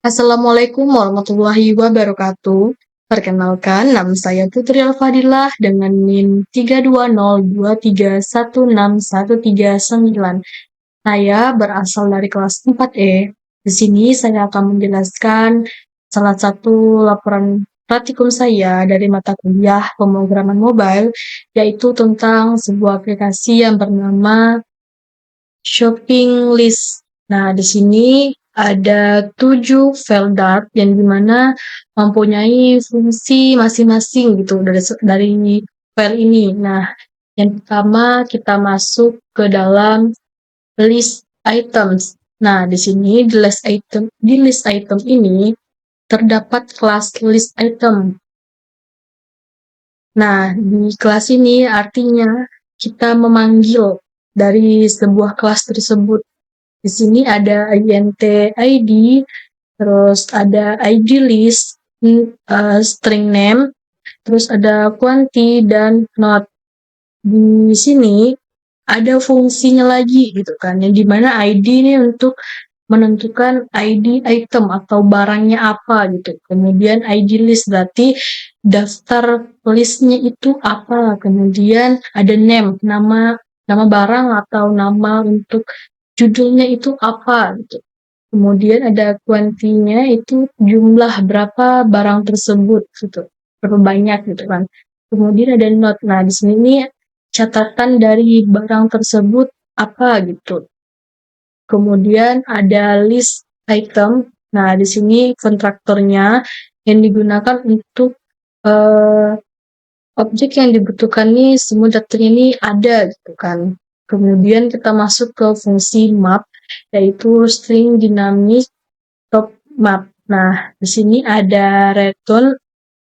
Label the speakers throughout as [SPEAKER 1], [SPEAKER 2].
[SPEAKER 1] Assalamualaikum warahmatullahi wabarakatuh. Perkenalkan, nama saya Putri Al-Fadilah dengan NIM 32023161319. Saya berasal dari kelas 4E. Di sini saya akan menjelaskan salah satu laporan praktikum saya dari mata kuliah pemrograman mobile, yaitu tentang sebuah aplikasi yang bernama Shopping List. Nah, di sini ada 7 file Dart yang dimana mempunyai fungsi masing-masing gitu dari file ini. Nah, yang pertama kita masuk ke dalam list items. Nah, di sini di list item ini terdapat kelas list item. Nah, di kelas ini artinya kita memanggil dari sebuah kelas tersebut. Di sini ada int id, terus ada id list, string name, terus ada quantity dan not. Di sini ada fungsinya lagi gitu kan, yang dimana id ini untuk menentukan id item atau barangnya apa gitu. Kemudian id list berarti daftar listnya itu apa. Kemudian ada name, nama barang atau nama untuk judulnya itu apa gitu. Kemudian ada quantity-nya itu jumlah berapa barang tersebut gitu, berapa banyak gitu kan. Kemudian ada not. Nah, di sini nih catatan dari barang tersebut apa gitu. Kemudian ada list item. Nah, di sini kontraktornya yang digunakan untuk objek yang dibutuhkan nih, semua datanya ini ada gitu kan. Kemudian kita masuk ke fungsi map, yaitu string dynamic top map. Nah, di sini ada return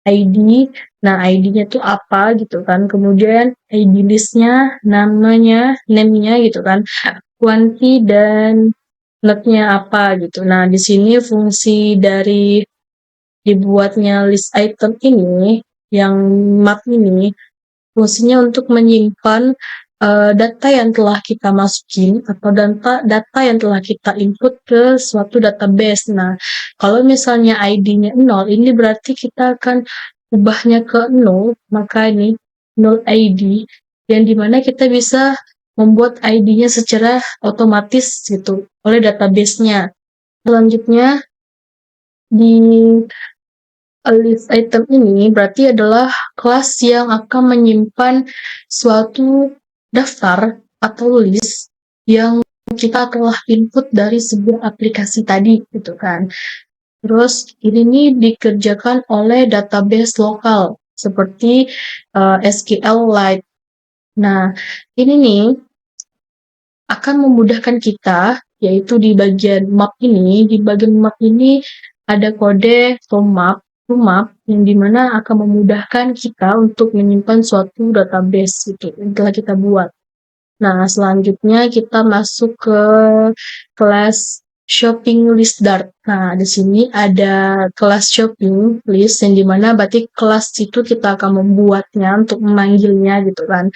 [SPEAKER 1] ID. Nah, ID-nya itu apa gitu kan. Kemudian ID list-nya, name-nya gitu kan. Quantity dan not-nya apa gitu. Nah, di sini fungsi dari dibuatnya list item ini, yang map ini, fungsinya untuk menyimpan data yang telah kita masukin atau data yang telah kita input ke suatu database. Nah, kalau misalnya ID-nya 0, ini berarti kita akan ubahnya ke 0, maka ini 0 ID, yang dimana kita bisa membuat ID-nya secara otomatis gitu oleh database-nya. Selanjutnya, di list item ini berarti adalah kelas yang akan menyimpan suatu daftar atau list yang kita telah input dari sebuah aplikasi tadi gitu kan. Terus ini nih dikerjakan oleh database lokal seperti SQLite. Nah, ini nih akan memudahkan kita, yaitu di bagian map ini ada kode to map yang dimana akan memudahkan kita untuk menyimpan suatu database itu yang telah kita buat. Nah, selanjutnya kita masuk ke kelas shopping list Dart. Nah, di sini ada kelas shopping list yang dimana berarti kelas itu kita akan membuatnya untuk memanggilnya gitu kan.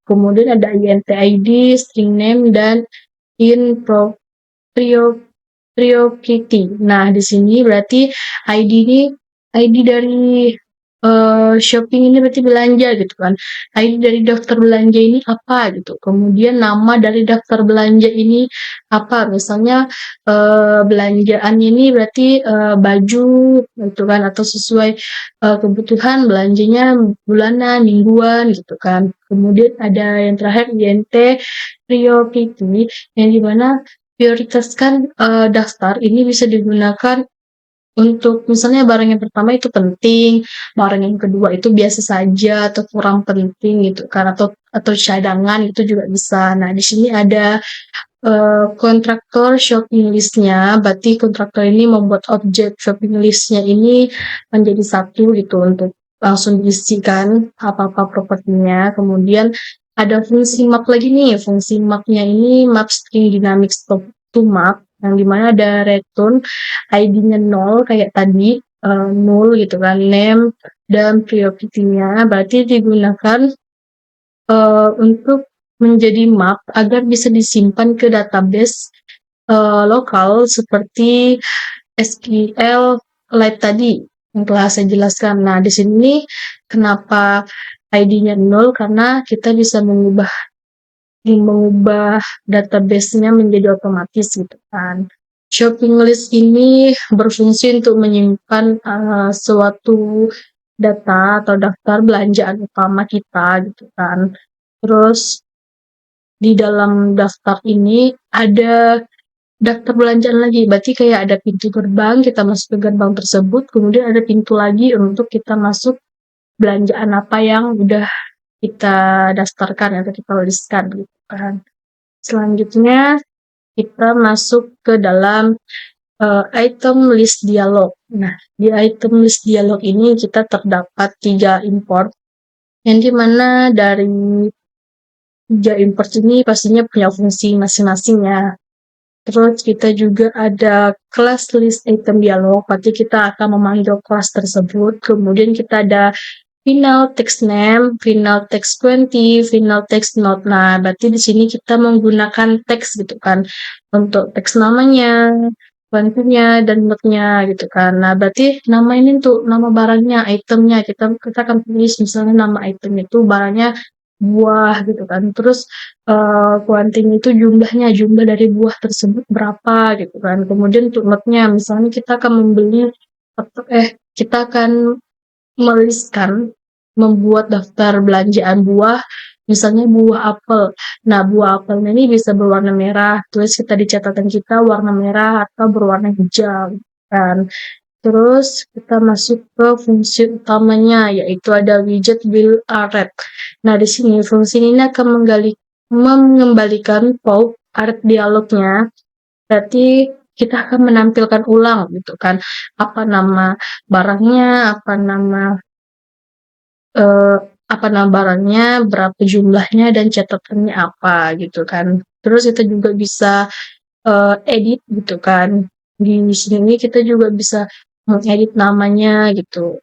[SPEAKER 1] Kemudian ada int id, string name, dan in priority. Nah, di sini berarti ID dari shopping ini berarti belanja gitu kan. ID dari daftar belanja ini apa gitu. Kemudian nama dari daftar belanja ini apa. Misalnya belanjaan ini berarti baju gitu kan, atau sesuai kebutuhan belanjanya bulanan, mingguan gitu kan. Kemudian ada yang terakhir INT priority, yang dimana prioritaskan daftar ini bisa digunakan untuk misalnya barang yang pertama itu penting, barang yang kedua itu biasa saja atau kurang penting gitu kan, atau cadangan itu juga bisa. Nah, di sini ada kontraktor shopping list-nya, berarti kontraktor ini membuat objek shopping list-nya ini menjadi satu gitu untuk langsung diisikan apa-apa propertinya. Kemudian ada fungsi map lagi nih, fungsi mapnya ini map string dynamic to map, yang dimana ada return ID-nya 0 kayak tadi, 0 gitu kan, name dan priority-nya berarti digunakan untuk menjadi map agar bisa disimpan ke database lokal seperti SQLite tadi yang telah saya jelaskan. Nah, di sini kenapa ID-nya 0? Karena kita bisa mengubah database-nya menjadi otomatis gitu kan. Shopping list ini berfungsi untuk menyimpan suatu data atau daftar belanjaan utama kita gitu kan. Terus di dalam daftar ini ada daftar belanjaan lagi, berarti kayak ada pintu gerbang, kita masuk ke gerbang tersebut, kemudian ada pintu lagi untuk kita masuk belanjaan apa yang udah kita daftarkan atau kita listkan gitu kan. Selanjutnya kita masuk ke dalam item list dialog. Nah, di item list dialog ini kita terdapat 3 import, yang dimana dari 3 import ini pastinya punya fungsi masing-masing ya. Terus kita juga ada class list item dialog, berarti kita akan memanggil kelas tersebut. Kemudian kita ada final text name, final text quantity, final text note. Nah, berarti di sini kita menggunakan teks gitu kan untuk teks namanya, quantity-nya, dan note-nya gitu kan. Nah, berarti nama ini untuk nama barangnya, itemnya. Kita akan tulis misalnya nama item itu barangnya buah gitu kan. Terus quantity itu jumlah dari buah tersebut berapa gitu kan. Kemudian untuk note-nya, misalnya kita akan membeli atau kita akan membuat daftar belanjaan buah, misalnya buah apel. Nah, buah apel ini bisa berwarna merah, terus kita di catatan kita warna merah atau berwarna hijau kan. Terus kita masuk ke fungsi utamanya, yaitu ada widget will array. Nah, di sini fungsi ini akan mengembalikan pop art dialognya. Berarti kita akan menampilkan ulang gitu kan, apa nama barangnya, apa nama barangnya, berapa jumlahnya, dan catatannya apa gitu kan. Terus kita juga bisa edit gitu kan. Di sini kita juga bisa mengedit namanya gitu.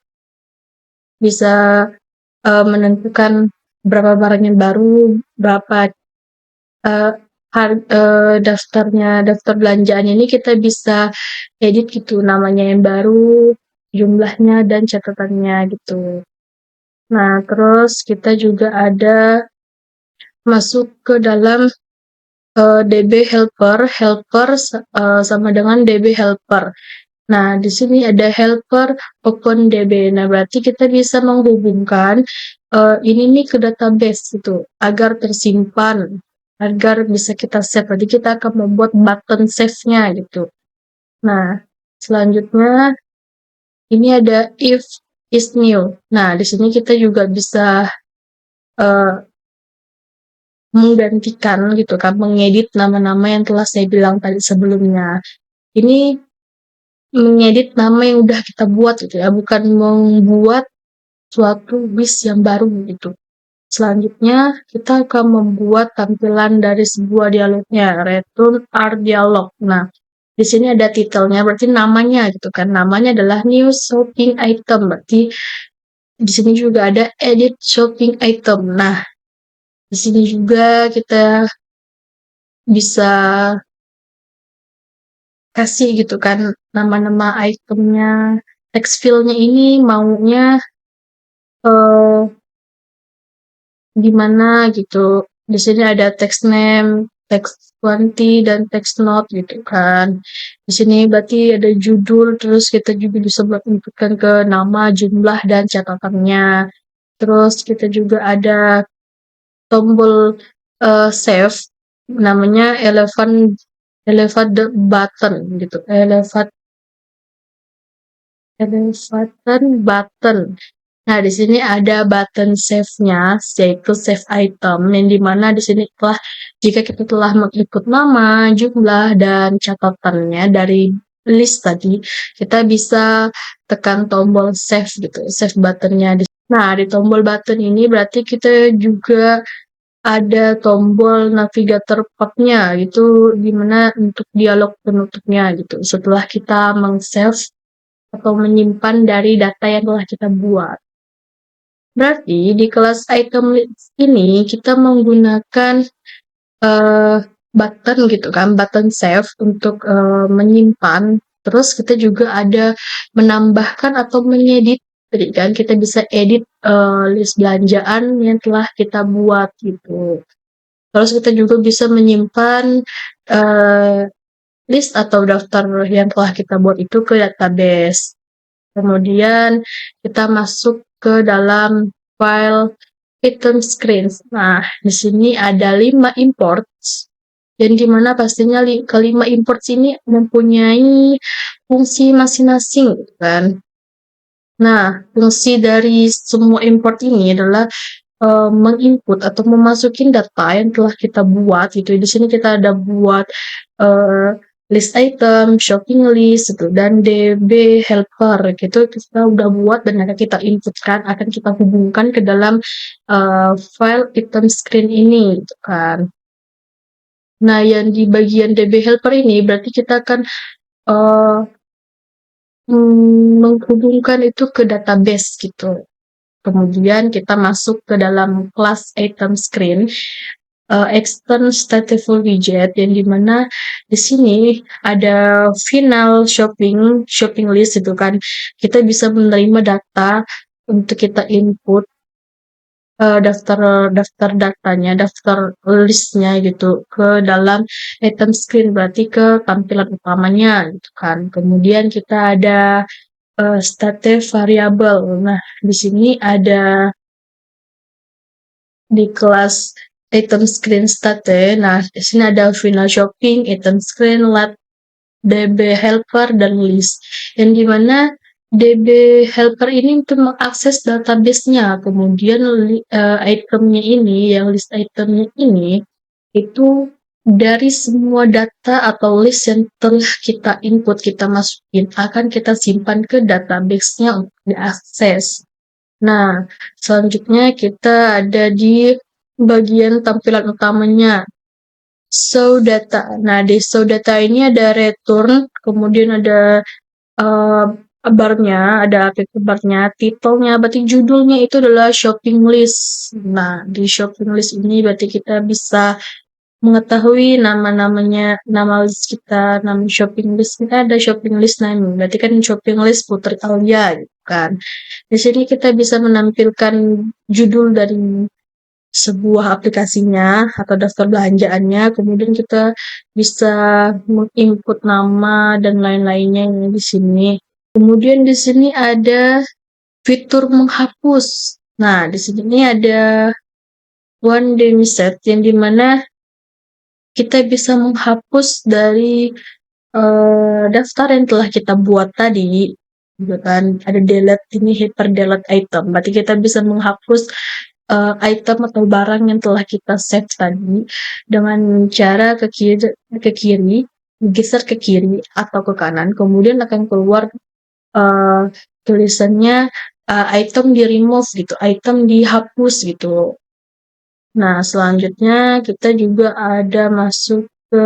[SPEAKER 1] Bisa menentukan berapa barang yang baru, berapa daftar belanjaan ini kita bisa edit gitu, namanya yang baru, jumlahnya, dan catatannya gitu. Nah, terus kita juga ada masuk ke dalam DB helper sama dengan DB helper. Nah, di sini ada helper open DB. Nah, berarti kita bisa menghubungkan ini nih ke database gitu, agar tersimpan, agar bisa kita save. Jadi kita akan membuat button save-nya gitu. Nah, selanjutnya ini ada if is new. Nah, di sini kita juga bisa menggantikan gitu kan, mengedit nama-nama yang telah saya bilang tadi sebelumnya. Ini mengedit nama yang udah kita buat gitu ya, bukan membuat suatu list yang baru gitu. Selanjutnya, kita akan membuat tampilan dari sebuah dialognya, return our dialog. Nah, di sini ada titelnya, berarti namanya gitu kan. Namanya adalah new shopping item, berarti di sini juga ada edit shopping item. Nah, di sini juga kita bisa kasih gitu kan nama-nama itemnya, text field-nya ini maunya gimana gitu. Di sini ada text name, text quantity, dan text note gitu kan. Di sini berarti ada judul, terus kita juga bisa inputkan ke nama, jumlah, dan catatannya. Terus kita juga ada tombol save, namanya elevate button gitu, elevate button. Nah, di sini ada button save-nya, yaitu save item, yang dimana di sini jika kita telah menginput nama, jumlah, dan catatannya dari list tadi, kita bisa tekan tombol save gitu, save buttonnya. Nah, di tombol button ini berarti kita juga ada tombol navigator path-nya, itu dimana untuk dialog penutupnya gitu, setelah kita meng-save atau menyimpan dari data yang telah kita buat. Berarti di kelas item list ini kita menggunakan button gitu kan, button save untuk menyimpan Terus kita juga ada menambahkan atau mengedit. Jadi kan kita bisa edit list belanjaan yang telah kita buat gitu. Terus kita juga bisa menyimpan list atau daftar yang telah kita buat itu ke database. Kemudian kita masuk ke dalam file item screens. Nah, di sini ada 5 imports, yang dimana pastinya kelima imports ini mempunyai fungsi masing-masing, kan? Nah, fungsi dari semua import ini adalah menginput atau memasukin data yang telah kita buat gitu. Di sini kita ada buat list item, shopping list gitu, dan DB helper gitu kita udah buat dan akan kita inputkan, akan kita hubungkan ke dalam file item screen ini gitu kan. Nah, yang di bagian DB helper ini berarti kita akan menghubungkan itu ke database gitu. Kemudian kita masuk ke dalam kelas item screen, extend stateful widget, yang dimana di sini ada final shopping list itu kan. Kita bisa menerima data untuk kita input daftar datanya, daftar listnya gitu ke dalam item screen, berarti ke tampilan utamanya gitu kan. Kemudian kita ada state variable. Nah, di sini ada di kelas item screen state. Nah, di sini ada final shopping, item screen, let, DB helper, dan list. Yang dimana DB helper ini untuk mengakses database-nya. Kemudian itemnya ini, yang list itemnya ini, itu dari semua data atau list yang telah kita input, kita masukin, akan kita simpan ke database-nya untuk diakses. Nah, selanjutnya kita ada di bagian tampilan utamanya, show data. Nah, di show data ini ada return, kemudian ada barnya, ada artikel barnya, titelnya, berarti judulnya itu adalah shopping list. Nah, di shopping list ini berarti kita bisa mengetahui nama-namanya, nama list kita, nama shopping list kita ada shopping list name, berarti kan shopping list Putri Alia gitu kan. Di sini kita bisa menampilkan judul dari sebuah aplikasinya atau daftar belanjaannya, kemudian kita bisa menginput nama dan lain-lainnya di sini. Kemudian di sini ada fitur menghapus. Nah, di sini ada one day set yang dimana kita bisa menghapus dari daftar yang telah kita buat tadi, gitu kan. Ada delete ini, hyper delete item. Berarti kita bisa menghapus item atau barang yang telah kita save tadi dengan cara ke kiri, geser ke kiri atau ke kanan. Kemudian akan keluar tulisannya item di remove gitu, item dihapus gitu. Nah, selanjutnya kita juga ada masuk ke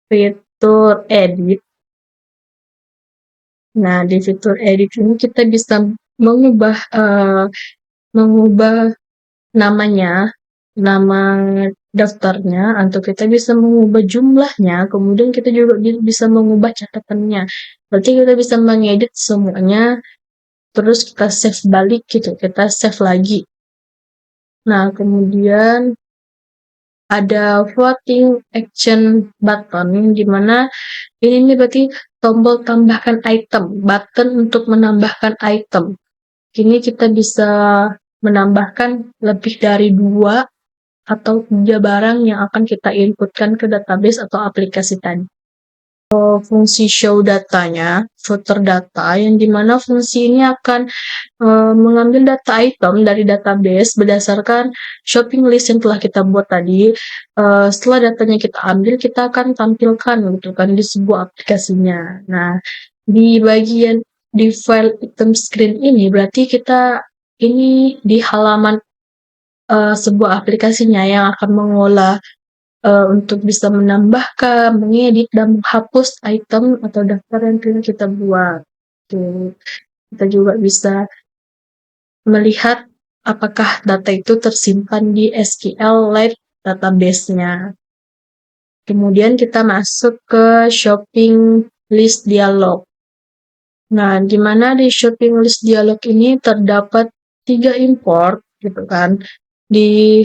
[SPEAKER 1] fitur edit. Nah, di fitur edit ini kita bisa mengubah namanya, nama daftarnya, atau kita bisa mengubah jumlahnya, kemudian kita juga bisa mengubah catatannya. Berarti kita bisa mengedit semuanya, terus kita save balik gitu, kita save lagi. Nah, kemudian ada voting action button, dimana ini berarti tombol tambahkan item, button untuk menambahkan item. Kini kita bisa menambahkan lebih dari 2 atau 3 barang yang akan kita inputkan ke database atau aplikasi tadi. Fungsi show datanya, footer data, yang dimana fungsi ini akan mengambil data item dari database berdasarkan shopping list yang telah kita buat tadi. Setelah datanya kita ambil, kita akan tampilkan gitu kan di sebuah aplikasinya. Nah, di bagian di file item screen ini berarti kita ini di halaman sebuah aplikasinya yang akan mengolah untuk bisa menambahkan, mengedit, dan menghapus item atau daftar yang telah kita buat. Tuh. Kita juga bisa melihat apakah data itu tersimpan di SQLite database-nya. Kemudian kita masuk ke shopping list dialog. Nah, di mana di shopping list dialog ini terdapat 3 import gitu kan. Di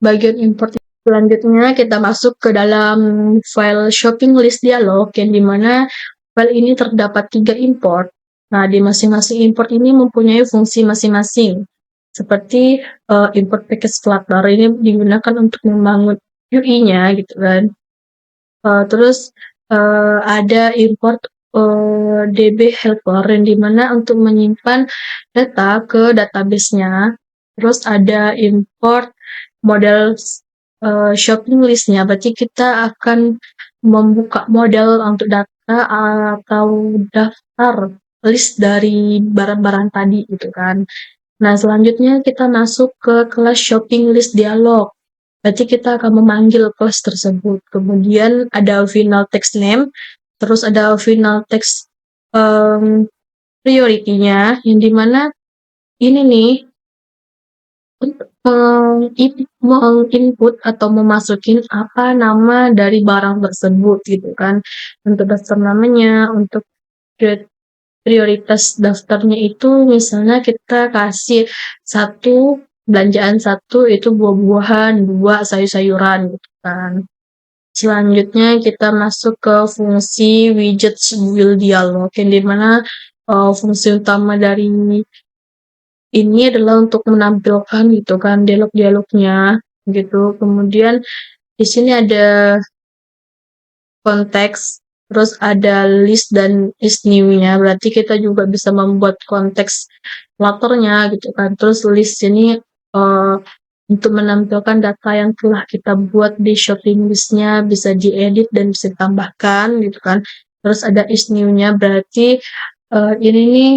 [SPEAKER 1] bagian import selanjutnya kita masuk ke dalam file shopping list dialog yang dimana file ini terdapat 3 import. Nah, di masing-masing import ini mempunyai fungsi masing-masing. Seperti import package Flutter ini digunakan untuk membangun UI-nya gitu kan. Terus ada import DB helper yang dimana untuk menyimpan data ke database-nya. Terus ada import model shopping list-nya, berarti kita akan membuka model untuk data atau daftar list dari barang-barang tadi gitu kan. Nah, selanjutnya kita masuk ke kelas shopping list dialog. Berarti kita akan memanggil kelas tersebut. Kemudian ada final text name, terus ada final text priority-nya, yang dimana ini nih menginput atau memasukin apa nama dari barang tersebut gitu kan. Untuk daftar namanya, untuk prioritas daftarnya itu misalnya kita kasih 1 belanjaan 1 itu buah-buahan, 2 sayur-sayuran gitu kan. Selanjutnya kita masuk ke fungsi widget build dialog yang dimana fungsi utama dari ini adalah untuk menampilkan gitu kan dialog-dialognya gitu. Kemudian di sini ada konteks, terus ada list dan list new-nya. Berarti kita juga bisa membuat konteks latarnya gitu kan. Terus list ini untuk menampilkan data yang telah kita buat di shopping list-nya bisa diedit dan bisa ditambahkan gitu kan. Terus ada is new-nya, berarti ini nih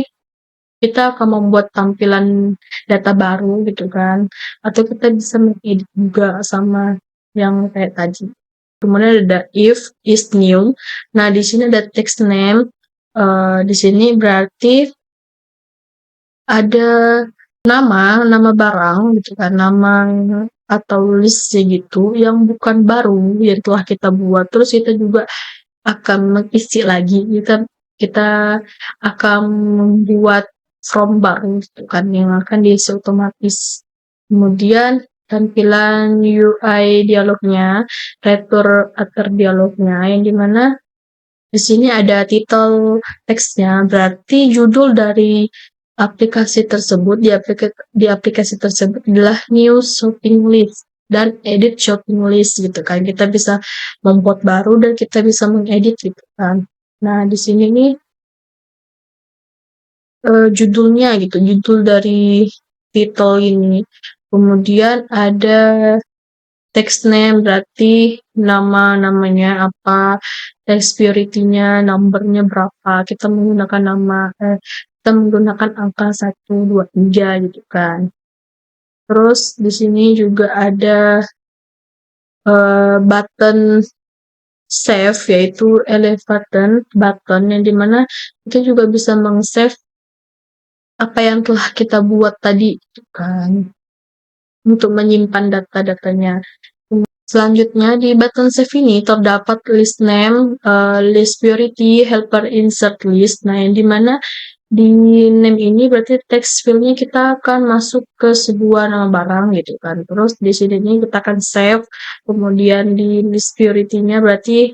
[SPEAKER 1] kita akan membuat tampilan data baru gitu kan, atau kita bisa mengedit juga sama yang kayak tadi. Kemudian ada if is new. Nah, di sini ada text name. Di sini berarti ada nama barang gitu kan, nama atau list gitu yang bukan baru yang telah kita buat. Terus kita juga akan mengisi lagi, kita akan membuat from baru gitu kan yang akan diisi otomatis. Kemudian tampilan UI dialognya, retur atur dialognya, yang dimana di sini ada title teksnya, berarti judul dari aplikasi tersebut di aplikasi tersebut adalah new shopping list dan edit shopping list gitu kan. Kita bisa membuat baru dan kita bisa mengedit gitu kan. Nah, di sini nih judulnya gitu, judul dari title ini. Kemudian ada text name, berarti namanya apa, text purity-nya, numbernya berapa, kita menggunakan angka 1, 2, 3 gitu kan. Terus di sini juga ada button save, yaitu elevate button yang dimana kita juga bisa meng-save apa yang telah kita buat tadi gitu kan, untuk menyimpan data-datanya. Selanjutnya di button save ini terdapat list name, list priority, helper insert list. Nah, yang dimana di name ini berarti text field-nya kita akan masuk ke sebuah nama barang gitu kan. Terus di sini kita akan save. Kemudian di list priority-nya berarti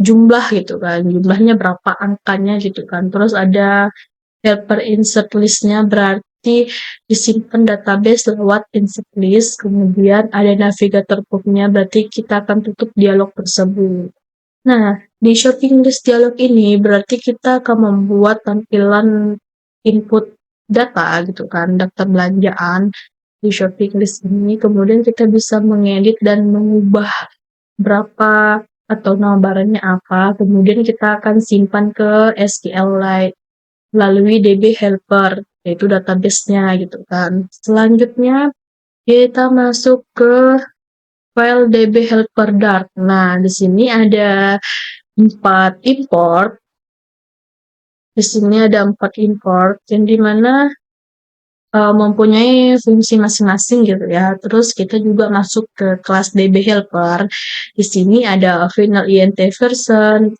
[SPEAKER 1] jumlah gitu kan, jumlahnya berapa angkanya gitu kan. Terus ada helper insert list-nya, berarti disimpan database lewat insert list. Kemudian ada navigator book-nya, berarti kita akan tutup dialog tersebut. Nah, di shopping list dialog ini berarti kita akan membuat tampilan input data gitu kan, daftar belanjaan di shopping list ini. Kemudian kita bisa mengedit dan mengubah berapa atau nama barangnya apa. Kemudian kita akan simpan ke SQLite melalui DB helper, yaitu database-nya gitu kan. Selanjutnya kita masuk ke file DB helper Dart. Nah, di sini ada 4 import. Di sini ada 4 import yang dimana mempunyai fungsi masing-masing gitu ya. Terus kita juga masuk ke kelas DB helper. Di sini ada final INT version,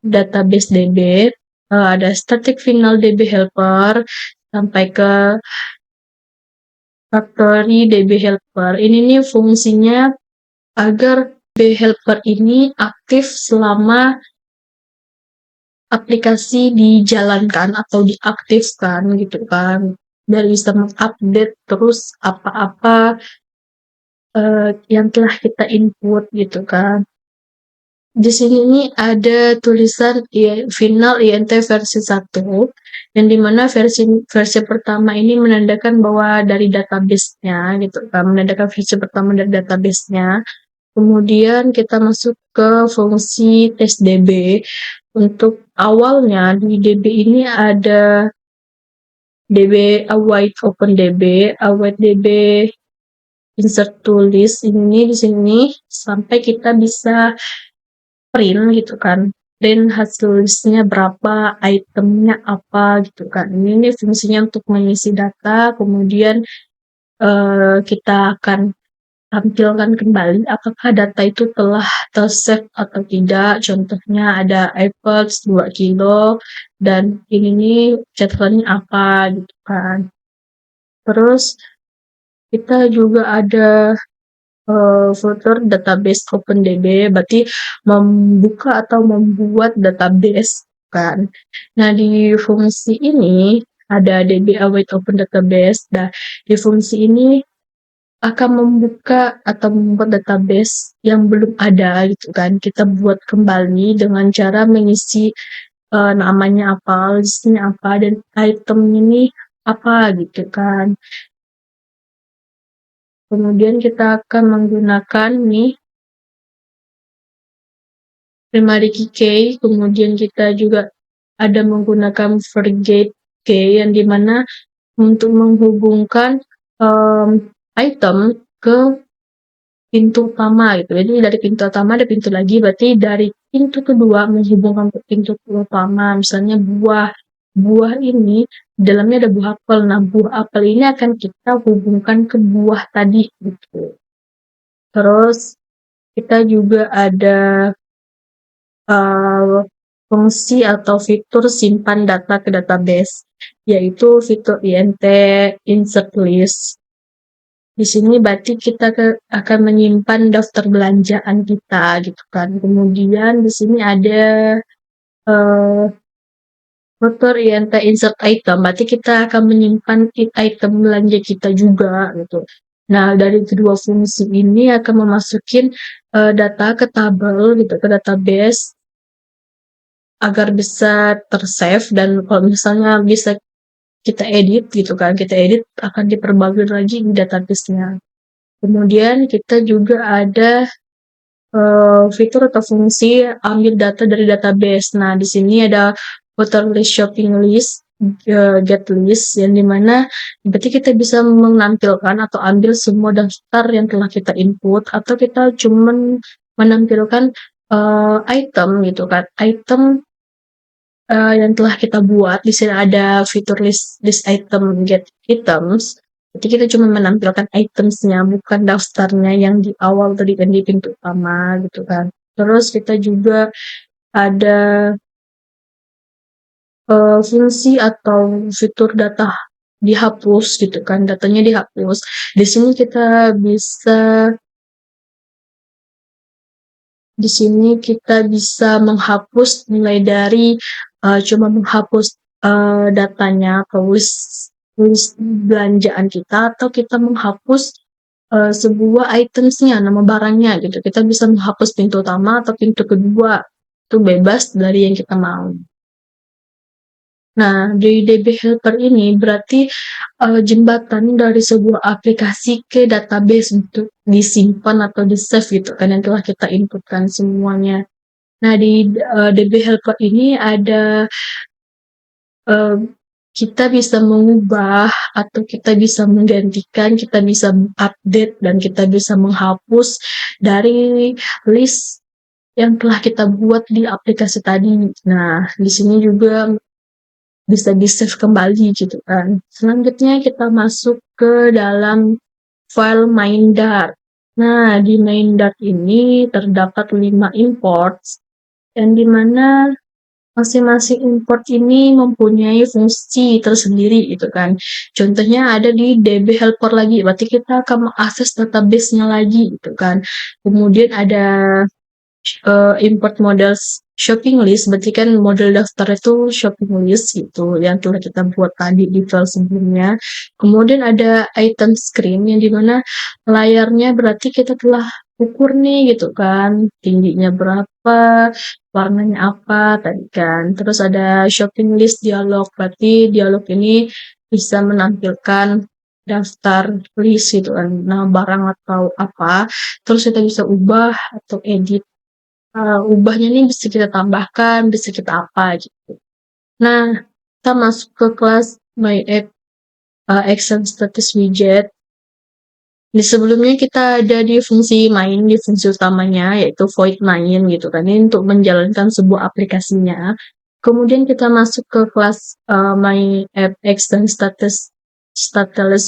[SPEAKER 1] database DB, ada static final DB helper, sampai ke factory DB helper. Ini nih fungsinya agar DB helper ini aktif selama aplikasi dijalankan atau diaktifkan gitu kan. Dari bisa mengupdate terus apa-apa yang telah kita input gitu kan. Di sini nih ada tulisan final INT versi 1 yang dimana versi pertama ini menandakan bahwa dari database-nya gitu kan, menandakan versi pertama dari database-nya. Kemudian kita masuk ke fungsi tes DB. Untuk awalnya di DB ini ada DB await open DB, await DB insert to list. Ini di sini sampai kita bisa print gitu kan, print hasil listnya berapa, itemnya apa gitu kan. Ini fungsinya untuk mengisi data, kemudian kita akan tampilkan kembali apakah data itu telah tersave atau tidak. Contohnya ada Apex 2 kilo dan ini nih catatannya apa gitu kan. Terus kita juga ada filter database OpenDB, berarti membuka atau membuat database kan. Nah, di fungsi ini ada DB await open database. Nah, di fungsi ini akan membuka atau membuat database yang belum ada gitu kan. Kita buat kembali dengan cara mengisi namanya apa, listnya apa, dan item ini apa gitu kan. Kemudian kita akan menggunakan nih primary key, kemudian kita juga ada menggunakan forget key yang dimana untuk menghubungkan item ke pintu utama gitu. Jadi dari pintu utama ada pintu lagi, berarti dari pintu kedua menghubungkan ke pintu utama. Misalnya buah ini dalamnya ada buah apel. Nah, buah apel ini akan kita hubungkan ke buah tadi gitu. Terus kita juga ada fungsi atau fitur simpan data ke database, yaitu fitur INT insert list. Di sini berarti kita akan menyimpan daftar belanjaan kita gitu kan. Kemudian di sini ada fitur INT insert item, berarti kita akan menyimpan item belanja kita juga gitu. Nah, dari kedua fungsi ini akan memasukin data ke tabel gitu, ke database agar bisa tersave, dan kalau misalnya bisa kita edit gitu kan, kita edit akan diperbarui lagi di database-nya. Kemudian kita juga ada fitur atau fungsi ambil data dari database. Nah, di sini ada filter list, shopping list, get list, yang dimana berarti kita bisa menampilkan atau ambil semua daftar yang telah kita input, atau kita cuman menampilkan item gitu kan, item yang telah kita buat. Di sini ada fitur list item, get items. Jadi kita cuma menampilkan itemsnya, bukan daftarnya yang di awal tadi kan di pintu utama gitu kan. Terus kita juga ada fungsi atau fitur data dihapus gitu kan, datanya dihapus. Di sini kita bisa menghapus mulai dari cuma menghapus datanya atau list belanjaan kita, atau kita menghapus sebuah itemsnya, nama barangnya gitu. Kita bisa menghapus pintu utama atau pintu kedua, itu bebas dari yang kita mau. Nah, di DB Helper ini berarti jembatan dari sebuah aplikasi ke database untuk disimpan atau di-save gitu kan, yang telah kita inputkan semuanya. Nah, di DB Helper ini ada kita bisa mengubah atau kita bisa menggantikan, kita bisa update, dan kita bisa menghapus dari list yang telah kita buat di aplikasi tadi. Nah, di sini juga bisa di-save kembali gitu kan. Selanjutnya kita masuk ke dalam file main.dart. Nah, di main.dart ini terdapat 5 imports yang dimana masing-masing import ini mempunyai fungsi tersendiri gitu kan. Contohnya ada di DB helper lagi, berarti kita akan mengakses database-nya lagi gitu kan. Kemudian ada import model shopping list, berarti kan model daftar itu shopping list gitu yang telah kita buat tadi di file sebelumnya. Kemudian ada item screen yang dimana layarnya berarti kita telah ukur nih gitu kan, tingginya berapa, warnanya apa tadi kan. Terus ada shopping list dialog, berarti dialog ini bisa menampilkan daftar list gitu kan, nah barang atau apa, terus kita bisa ubah atau edit. Ubahnya nih bisa kita tambahkan, bisa kita apa gitu. Nah, kita masuk ke kelas My App Action Status Widget. Di sebelumnya kita ada di fungsi main, di fungsi utamanya yaitu void main gitu kan, ini untuk menjalankan sebuah aplikasinya. Kemudian kita masuk ke kelas My App Action Status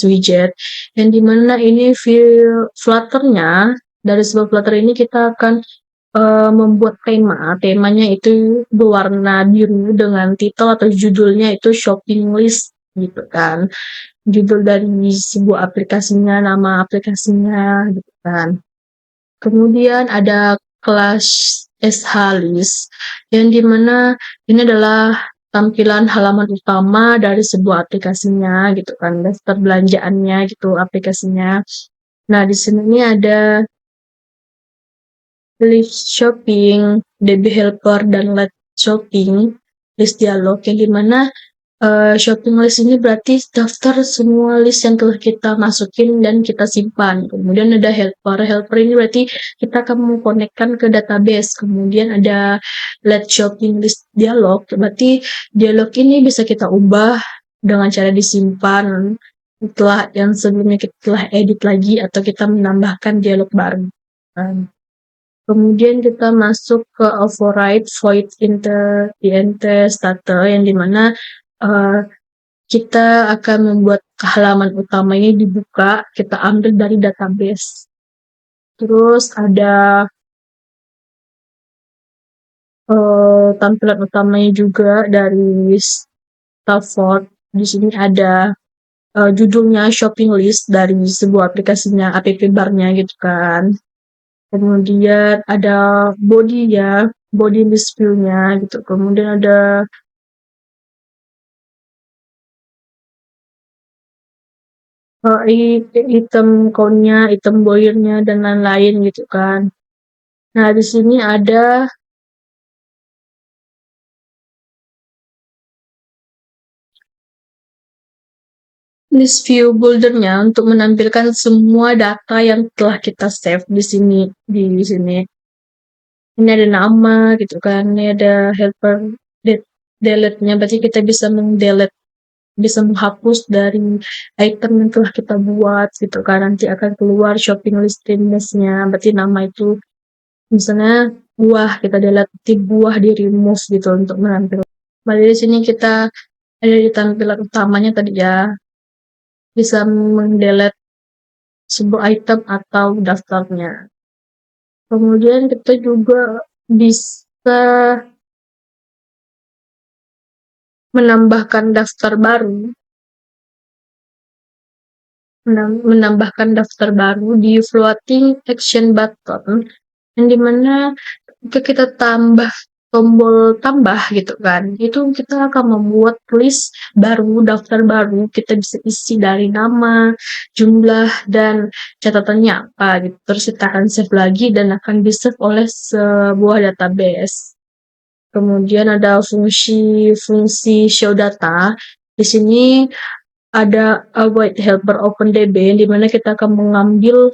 [SPEAKER 1] Widget, yang dimana ini Flutter-nya, dari sebuah Flutter ini kita akan membuat temanya itu berwarna biru dengan titel atau judulnya itu shopping list gitu kan, judul dari sebuah aplikasinya, nama aplikasinya gitu kan. Kemudian ada kelas SH list yang dimana ini adalah tampilan halaman utama dari sebuah aplikasinya gitu kan, daftar belanjaannya gitu aplikasinya. Nah, di sini ada list shopping, DB helper, dan let shopping, list dialog, yang dimana shopping list ini berarti daftar semua list yang telah kita masukin dan kita simpan. Kemudian ada helper ini berarti kita akan mengkonekkan ke database. Kemudian ada let shopping list dialog, berarti dialog ini bisa kita ubah dengan cara disimpan setelah yang sebelumnya kita telah edit lagi atau kita menambahkan dialog baru. Kemudian kita masuk ke override void enter starter, yang dimana kita akan membuat halaman utama ini dibuka, kita ambil dari database. Terus ada tampilan utamanya juga dari Stafford. Di sini ada judulnya shopping list dari sebuah aplikasinya, app bar-nya gitu kan. Kemudian ada body-nya, body list view-nya gitu. Kemudian ada item count-nya, item buyer-nya, dan lain-lain gitu kan. Nah, di sini ada list view builder-nya untuk menampilkan semua data yang telah kita save di sini. Ini ada nama gitu kan, ini ada helper delete-nya, berarti kita bisa mendelete, bisa menghapus dari item yang telah kita buat gitu kan. Nanti akan keluar shopping list-nya, berarti nama itu misalnya buah, kita delete buah, di remove gitu untuk menampilkan. Lalu di sini kita ada di tampilan utamanya tadi ya, bisa mendelete sebuah item atau daftarnya. Kemudian kita juga bisa menambahkan daftar baru, di floating action button, yang dimana jika kita tambah tombol tambah gitu kan, itu kita akan membuat list baru, daftar baru, kita bisa isi dari nama, jumlah, dan catatannya apa gitu. Terus kita akan save lagi dan akan di-save oleh sebuah database. Kemudian ada fungsi show data. Di sini ada await helper OpenDB, di mana kita akan mengambil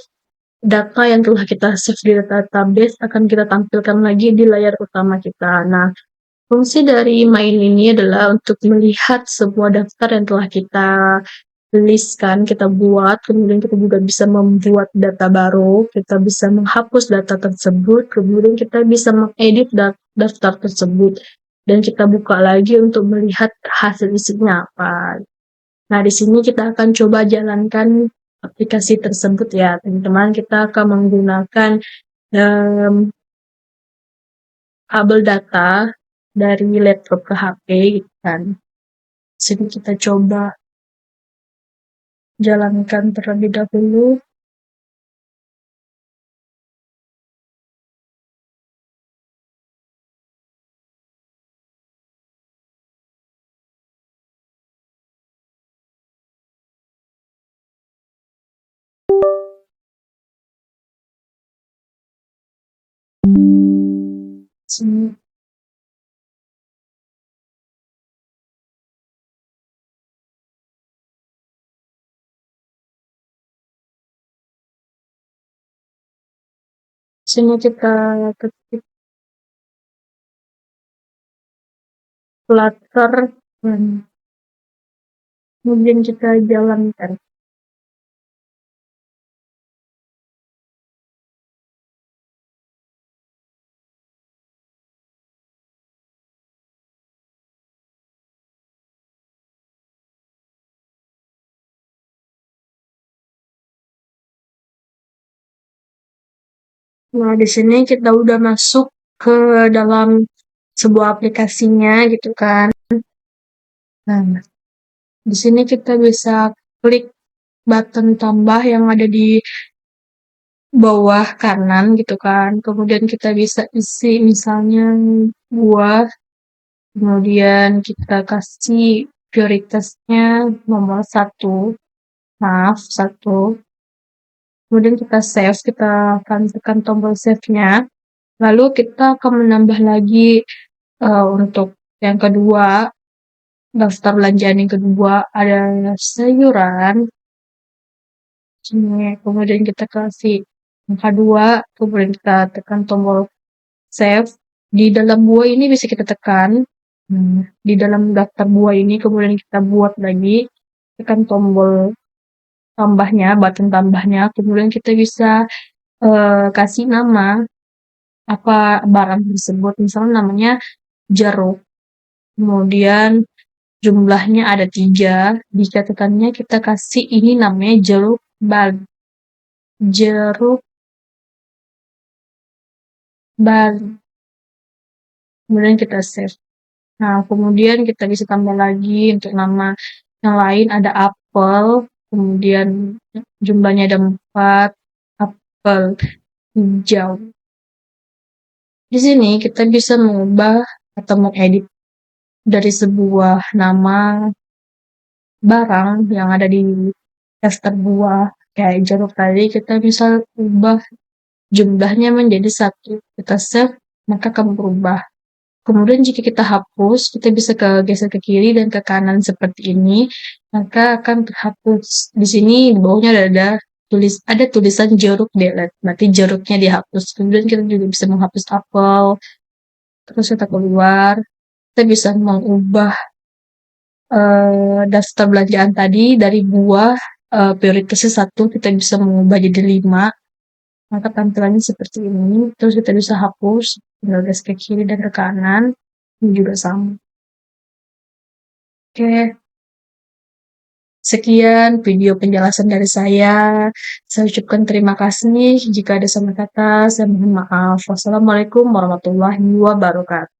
[SPEAKER 1] data yang telah kita save di database, akan kita tampilkan lagi di layar utama kita. Nah, fungsi dari main ini adalah untuk melihat sebuah daftar yang telah kita listkan, kita buat, kemudian kita juga bisa membuat data baru, kita bisa menghapus data tersebut, kemudian kita bisa mengedit daftar tersebut. dan kita buka lagi untuk melihat hasil isinya apa. Nah, di sini kita akan coba jalankan aplikasi tersebut ya, teman-teman. Kita akan menggunakan kabel data dari laptop ke HP gitu kan. Sini kita coba jalankan terlebih dahulu. Sini kita ketik Flutter dan kemudian kita jalankan. Nah, di sini kita udah masuk ke dalam sebuah aplikasinya gitu kan. Nah, di sini kita bisa klik button tambah yang ada di bawah kanan gitu kan. Kemudian kita bisa isi misalnya buah, kemudian kita kasih prioritasnya nomor 1, maaf 1. Kemudian kita save, kita akan tekan tombol save-nya. Lalu kita akan menambah lagi untuk yang kedua, daftar belanjaan yang kedua ada sayuran. Sini, kemudian kita kasih angka 2, kemudian kita tekan tombol save. Di dalam buah ini bisa kita tekan. Di dalam daftar buah ini kemudian kita buat lagi, tekan tombol tambahnya, button tambahnya, kemudian kita bisa kasih nama apa barang tersebut, misalnya namanya jeruk, kemudian jumlahnya ada 3, di catatannya kita kasih ini namanya jeruk bali, kemudian kita save. Nah, kemudian kita bisa tambah lagi untuk nama yang lain, ada apel, kemudian jumlahnya ada 4, apel hijau. Di sini kita bisa mengubah atau mengedit dari sebuah nama barang yang ada di daftar buah kayak jeruk tadi, kita bisa ubah jumlahnya menjadi 1. Kita save, maka akan berubah. Kemudian jika kita hapus, kita bisa geser ke kiri dan ke kanan seperti ini, maka akan terhapus. Di sini di bawahnya ada tulisan jeruk delete, berarti jeruknya dihapus. Kemudian kita juga bisa menghapus apel, terus kita keluar, kita bisa mengubah daftar belanjaan tadi dari buah prioritasnya 1, kita bisa mengubah jadi 5, maka tampilannya seperti ini. Terus kita bisa hapus, tinggal geser ke kiri dan ke kanan, ini juga sama. Oke, sekian video penjelasan dari saya. Saya ucapkan terima kasih. Jika ada salah kata, saya mohon maaf. Wassalamualaikum warahmatullahi wabarakatuh.